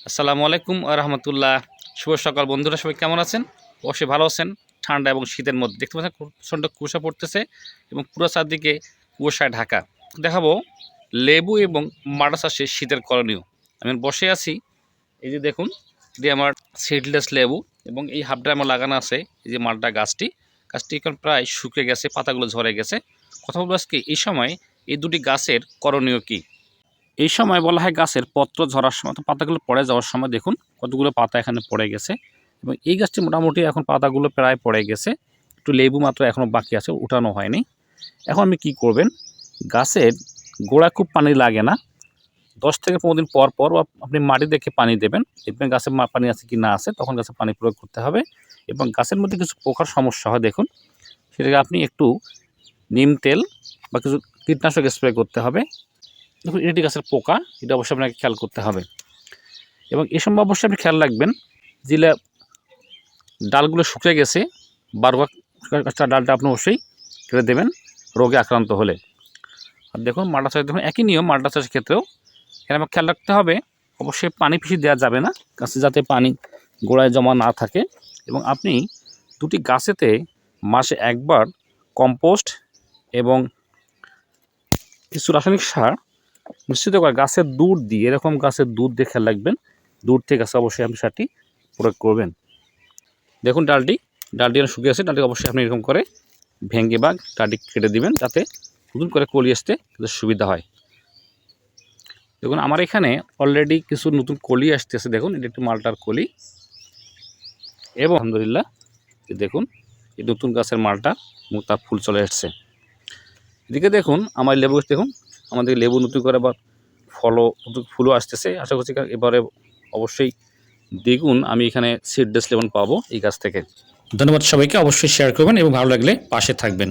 আসসালামু আলাইকুম রহমতুল্লাহ। শুভ সকাল বন্ধুরা, সবাই কেমন আছেন? অবশ্যই ভালো আছেন। ঠান্ডা এবং শীতের মধ্যে দেখতে পাচ্ছেন প্রচণ্ড কুয়াশা পড়তেছে এবং পুরো চারদিকে কুয়াশায় ঢাকা। দেখাবো লেবু এবং মাল্টা চাষে শীতের করণীয়। আমি বসে আছি, এই যে দেখুন, এটি আমার সিডলেস লেবু এবং এই হাফ ড্রামে লাগানো আছে এই যে মাল্টা গাছটি এখন প্রায় শুকিয়ে গেছে, পাতাগুলো ঝরে গেছে। কথা বলবো আজকে এই সময় এই দুটি গাছের করণীয় কী। এই সময় বলা হয় গাছের পত্র ঝরার সময়, তো পাতাগুলো পড়ে যাওয়ার সময় দেখুন কতগুলো পাতা এখানে পড়ে গেছে এবং এই গাছটি মোটামুটি এখন পাতাগুলো প্রায় পড়ে গেছে, একটু লেবু মাত্র এখনও বাকি আছে, উঠানো হয়নি। এখন আপনি কি করবেন, গাছের গোড়া খুব পানি লাগে না, 10 থেকে 15 দিন পর পর আপনি মাটি দেখে পানি দেবেন, দেখবেন গাছে পানি আছে কি না আছে, তখন গাছে পানি প্রয়োগ করতে হবে। এবং গাছের মধ্যে কিছু পোকার সমস্যা হয় দেখুন, সেটাকে আপনি একটু নিম তেল বা কিছু কীটনাশক স্প্রে করতে হবে। দেখুন এটি গাছের পোকা, এটা অবশ্যই আপনাকে খেয়াল করতে হবে। এবং এই সময় অবশ্যই আপনি খেয়াল রাখবেন যে ডালগুলো শুকিয়ে গেছে, বারবার ডালটা আপনি অবশ্যই কেটে দেবেন রোগে আক্রান্ত হলে। আর দেখুন মাল্টা চাষ, দেখুন একই নিয়ম মাল্টা চাষের ক্ষেত্রেও এখানে আমাকে খেয়াল রাখতে হবে, অবশ্যই পানি বেশি দেওয়া যাবে না, গাছে যাতে পানি গোড়ায় জমা না থাকে। এবং আপনি দুটি গাছেতে মাসে একবার কম্পোস্ট এবং কিছু রাসায়নিক সার নিশ্চিত করে গাছের দুধ দিয়ে, এরকম গাছের দুধ দিয়ে খেয়াল রাখবেন, দুধ থেকে গাছে অবশ্যই আপনি সারটি প্রয়োগ করবেন। দেখুন ডালটি শুকিয়ে আছে, ডালটি অবশ্যই আপনি এরকম করে ভেঙে বা ডালটি কেটে দিবেন, যাতে নতুন করে কলি আসতে সুবিধা হয়। দেখুন আমার এখানে অলরেডি কিছু নতুন কলি আসতেছে, দেখুন এটি একটু মালটার কলি এবং আলহামদুলিল্লাহ দেখুন এই নতুন গাছের মালটা এবং তার ফুল চলে আসছে। এদিকে দেখুন আমার লেবু গাছ, দেখুন আমাদের লেবু নতুন করে আবার ফুলও আসতেছে। আশা করছি এবারে অবশ্যই দ্বিগুণ আমি এখানে সিডলেস লেমন পাবো এই গাছ থেকে। ধন্যবাদ সবাইকে, অবশ্যই শেয়ার করবেন এবং ভালো লাগলে পাশে থাকবেন।